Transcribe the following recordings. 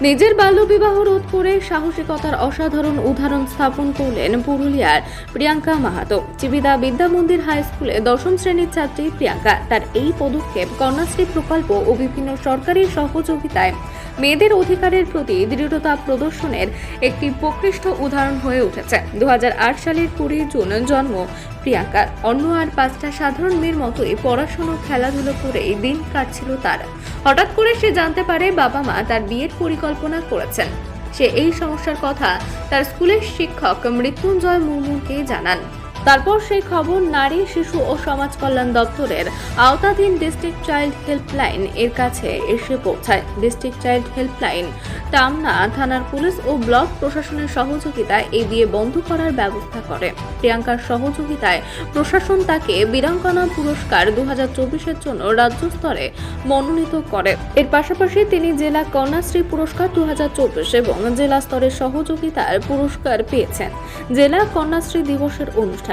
নিজের বাল্যবিবাহ রোধ করে সাহসিকতার অসাধারণ উদাহরণ স্থাপন করলেন পুরুলিয়ার প্রিয়াঙ্কা মাহাতো। চিবিদা বিদ্যা মন্দির হাই স্কুলে দশম শ্রেণীর ছাত্রী প্রিয়াঙ্কা। তার এই পদক্ষেপ কন্যাশ্রী প্রকল্প ও বিভিন্ন সরকারি সহযোগিতায় মেয়েদের অধিকারের প্রতি দৃঢ়তা প্রদর্শনের একটি প্রকৃষ্ট উদাহরণ হয়ে উঠেছে। 2008 সালের 20 জুন জন্ম প্রিয়াঙ্কার। অন্য আর 5টা সাধারণ মেয়ের মতোই পড়াশোনা খেলাধুলো করেই দিন কাটছিল তার। হঠাৎ করে সে জানতে পারে বাবা মা তার বিয়ের পরিকল্পনা করেছেন। সে এই সমস্যার কথা তার স্কুলের শিক্ষক মৃত্যুঞ্জয় মুর্মুকে জানান। তারপর সেই খবর নারী, শিশু ও সমাজ কল্যাণ দপ্তরের আওতাধীন ডিস্ট্রিক্ট চাইল্ড হেল্পলাইন এর কাছে এসে পৌঁছায়। ডিস্ট্রিক্ট চাইল্ড হেল্পলাইন টামনা থানার পুলিশ ও ব্লক প্রশাসনের সহযোগিতায় এই বিয়ে বন্ধ করার ব্যবস্থা করে। প্রিয়াঙ্কার সহযোগিতায় প্রশাসন তাকে বীরাঙ্গনা পুরস্কার 2024-এর জন্য রাজ্য স্তরে মনোনীত করে। এর পাশাপাশি তিনি জেলা কন্যাশ্রী পুরস্কার 2024 এবং জেলা স্তরের সহযোগিতার পুরস্কার পেয়েছেন জেলা কন্যাশ্রী দিবসের অনুষ্ঠানে।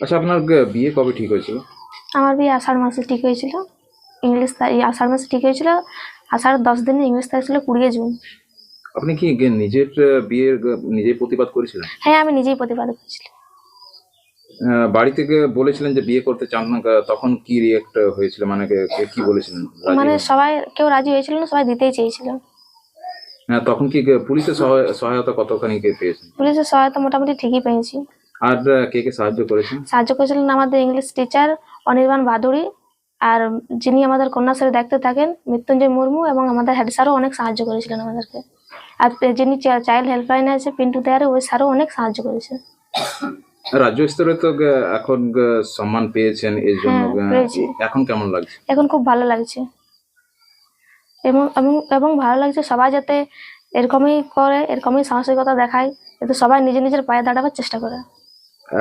আচ্ছা, আপনার বিয়ে কবে ঠিক হয়েছিল? আমার বিয়ে আষাঢ় মাসে ঠিক হয়েছিল। আষাঢ় মাসে ঠিক হয়েছিল। আষাঢ় 10 দিনে ইংলিশ তারিখ ছিল 20 জুন। আপনি কি নিজের বিয়ের নিজেই প্রতিবাদ করেছিলেন? হ্যাঁ, আমি নিজেই প্রতিবাদ করেছিলাম। বাড়ি থেকে বলেছিলেন যে বিয়ে করতে চান না, তখন কি রিয়েক্ট হয়েছিল? মানে কি বলেছিলেন? মানে কেউ রাজি হয়েছিল না, সবাই দিতেই চেয়েছিল। হ্যাঁ, তখন কি পুলিশের সহায়তা কতখানি পেয়েছেন? পুলিশের সহায়তা মোটামুটি ঠিকই পেয়েছি। আর কে কে সাহায্য করেছেন? সাহায্য করেছিলেন আমাদের ইংলিশ টিচার অনির্বাণ বাদুড়ি, আর যিনি আমাদের কন্যাশ্রীর দায়িত্বে থাকেন মৃত্যুঞ্জয় মুর্মু, এবং আমাদের হেড স্যারও অনেক সাহায্য করেছিলেন আমাদেরকে। আর যিনি চাইল্ড হেল্পলাইনে আছে পিন্টু দেয়ারে, ওই স্যারও অনেক সাহায্য করেছে। রাজ্য স্তরে তো এখন সম্মান পেয়েছেন, এর জন্য এখন কেমন লাগছে? এখন খুব ভালো লাগছে এবং এবং ভালো লাগছে সবাই যাতে এরকমই করে, এরকমই সাহসিকতা দেখায়, যাতে সবাই নিজের নিজের পায়ে দাঁড়াবার চেষ্টা করে।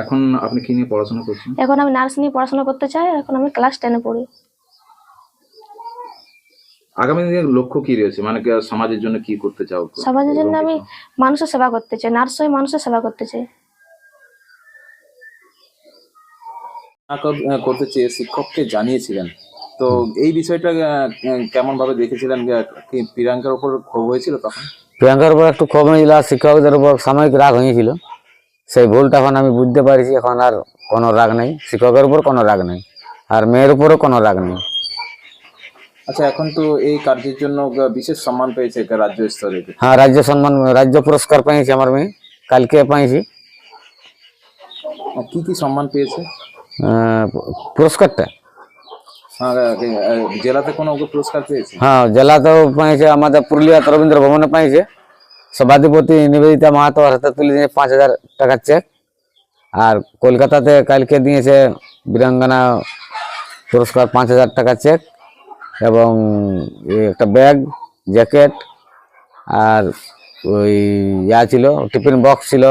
এখন আপনি কি নিয়ে পড়াশোনা করছেন? এখন আমি নার্স নিয়ে পড়াশোনা করতে চাই। এখন আমি ক্লাস 10-এ পড়ি। আগামী দিনের লক্ষ্য কি রয়েছে? মানে সমাজের জন্য কি করতে চাও? সমাজের জন্য আমি মানুষের সেবা করতে চাই, নার্স হয়ে মানুষের সেবা করতে চাই। করতে চেয়ে শিক্ষককে জানিয়েছিলেন, তো এই বিষয়টা কেমন ভাবে দেখেছিলেন? কি প্রিয়াঙ্কার উপর ক্ষোভ হয়েছিল তখন? প্রিয়াঙ্কার উপর একটু ক্ষোভ হয়েছিল, আর শিক্ষকদের উপর সাময়িক রাগ হয়েছিল। সেই ভুলটা এখন আমি বুঝতে পারছি। এখন আর কোনো রাগ নেই, শিক্ষকের উপর কোনো রাগ নেই, আর মেয়ের উপরও কোনো রাগ নেই। আচ্ছা, এখন তো এই কার্যের জন্য বিশেষ সম্মান পেয়েছে রাজ্য স্তরে। হ্যাঁ, রাজ্য সম্মান, রাজ্য পুরস্কার পেয়েছি আমার মেয়ে, কালকে পেয়েছি। কি কি সম্মান পেয়েছে? পুরস্কারটা জেলাতে কোনো পুরস্কার পেয়েছে? হ্যাঁ, জেলাতেও পেয়েছে, আমাদের পুরুলিয়া রবীন্দ্র ভবনে পেয়েছে। সভাধিপতি নিবেদিতা মাহাতো হাতে তুলে দিয়েছে 5,000 টাকার চেক। আর কলকাতাতে কালকে দিয়েছে বীরাঙ্গনা পুরস্কার 5,000 টাকার চেক, এবং একটা ব্যাগ, জ্যাকেট, আর ওই ছিল টিফিন বক্স ছিল,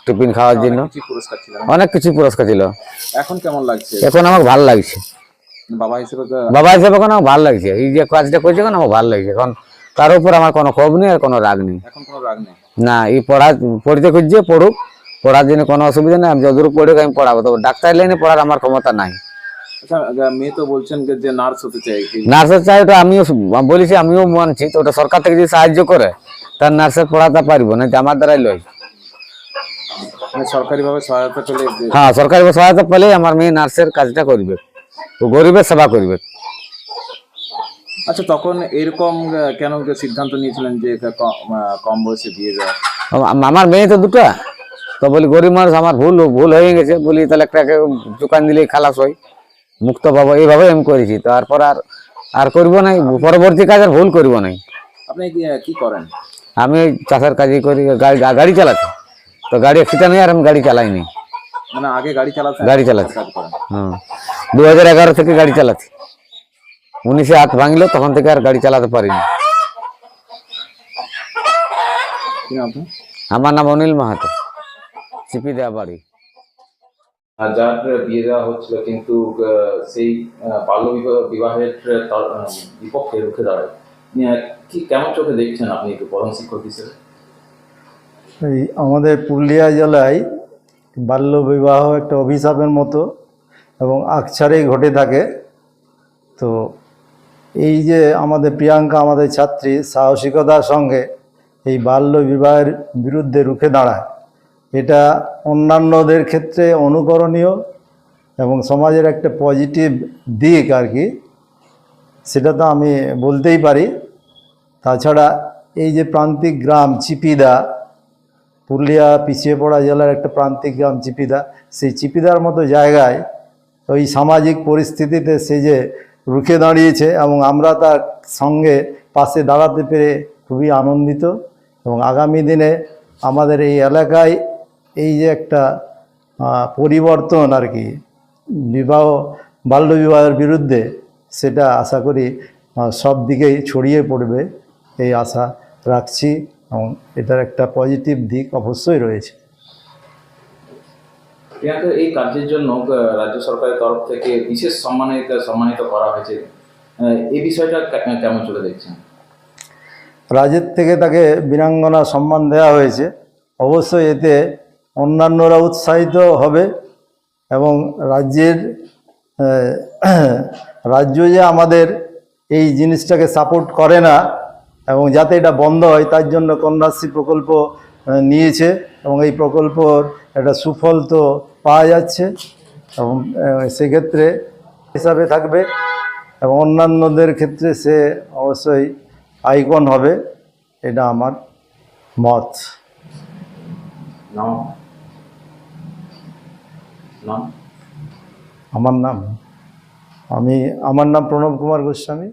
টিফিন খাওয়ার জন্য অনেক কিছু পুরস্কার ছিল। এখন কেমন লাগছে? এখন আমার ভালো লাগছে, বাবা হিসেবে এখন আমার ভালো লাগছে। এই যে কাজটা করছে এখন আমার ভালো লাগছে। এখন তার উপর আমার কোনো ক্ষোভ নেই আর কোনো রাগ নেই। এখন কোনো রাগ নেই না, এই পড়তে খুঁজছে, পড়ুক, পড়ার জন্য কোনো অসুবিধা নেই। আমি যতদূর পড়ুক আমি পড়াবো, তবে ডাক্তার লাইনে পড়ার আমার ক্ষমতা নাই। আচ্ছা, মেয়ে তো বলছেন যে নার্স হতে চাই। নার্সের চাই, ওটা আমিও বলেছি, আমিও মানছি। তো ওটা সরকার থেকে যদি সাহায্য করে তার নার্সের পড়াতে পারবো না, আমার দ্বারাই লয়। সরকারি ভাবে সহায়তা পেলে? হ্যাঁ, সরকারি সহায়তা পেলে আমার মেয়ে নার্সের কাজটা করবে, ও গরিবের সেবা করবে। আচ্ছা, তখন এরকম কেন সিদ্ধান্ত নিয়েছিলেন যে কম বয়সে বিয়ে দেওয়া? আমার মেয়ে তো দুটো, তো বলি গরিব মানুষ, আমার ভুল হয়ে গেছে, বলি তাহলে একটা দোকান দিলে খালাস হয়, মুক্ত পাবো, এইভাবে আমি করেছি। তারপর আর করবো নাই, পরবর্তী কাজ আর ভুল করবো নাই। আপনি কি করেন? আমি চাষের কাজই করি, গাড়ি চালাচ্ছি। তো গাড়ি অ্যাক্সিডেন্ট হয়ে আর আমি গাড়ি চালাইনি। মানে আগে গাড়ি চালাচ্ছি? হ্যাঁ, 2011 থেকে গাড়ি চালাচ্ছি। 19-এ হাত ভাঙলো, তখন থেকে আর গাড়ি চালাতে পারিনি। আমার নাম অনিল মাহাতো, চিপি দেয়া বাড়ি। যার বিয়ে দেওয়া হচ্ছিল, কিন্তু সেই বাল্য বিবাহের বিপক্ষে রুখে দাঁড়ায়, কি কেমন চোখে দেখছেন আপনি একটু প্রধান শিক্ষক হিসেবে? এই আমাদের পুরুলিয়া জেলায় বাল্য বিবাহ একটা অভিশাপের মতো এবং আকছারেই ঘটে থাকে। তো এই যে আমাদের প্রিয়াঙ্কা আমাদের ছাত্রী সাহসিকতার সঙ্গে এই বাল্য বিবাহের বিরুদ্ধে রুখে দাঁড়ায়, এটা অন্যান্যদের ক্ষেত্রে অনুকরণীয় এবং সমাজের একটা পজিটিভ দিক আর কি, সেটা তো আমি বলতেই পারি। তাছাড়া এই যে প্রান্তিক গ্রাম চিপিদা, পুরুলিয়া পিছিয়ে পড়া জেলার একটা প্রান্তিক গ্রাম চিপিদা, সেই চিপিদার মতো জায়গায় ওই সামাজিক পরিস্থিতিতে সে যে রুখে দাঁড়িয়েছে এবং আমরা তার সঙ্গে পাশে দাঁড়াতে পেরে খুবই আনন্দিত। এবং আগামী দিনে আমাদের এই এলাকায় এই যে একটা পরিবর্তন আর কি বাল্যবিবাহের বিরুদ্ধে, সেটা আশা করি সব দিকেই ছড়িয়ে পড়বে এই আশা রাখছি, এবং এটার একটা পজিটিভ দিক অবশ্যই রয়েছে। প্রিয়াঙ্কা, এই কাজের জন্য রাজ্য সরকারের তরফ থেকে বিশেষ সম্মানিত করা হয়েছে, এই বিষয়টা কেমন চলে দেখছেন? রাজ্যের থেকে তাকে বীরাঙ্গনা সম্মান দেওয়া হয়েছে, অবশ্যই এতে অন্যান্যরা উৎসাহিত হবে এবং রাজ্য যে আমাদের এই জিনিসটাকে সাপোর্ট করে না এবং যাতে এটা বন্ধ হয় তার জন্য কন্যাশ্রী প্রকল্প নিয়েছে, এবং এই প্রকল্পর একটা সুফল তো পাওয়া যাচ্ছে, এবং সেক্ষেত্রে হিসাবে থাকবে এবং অন্যান্যদের ক্ষেত্রে সে অবশ্যই আইকন হবে, এটা আমার মত। নাম? আমার নাম প্রণব কুমার গোস্বামী।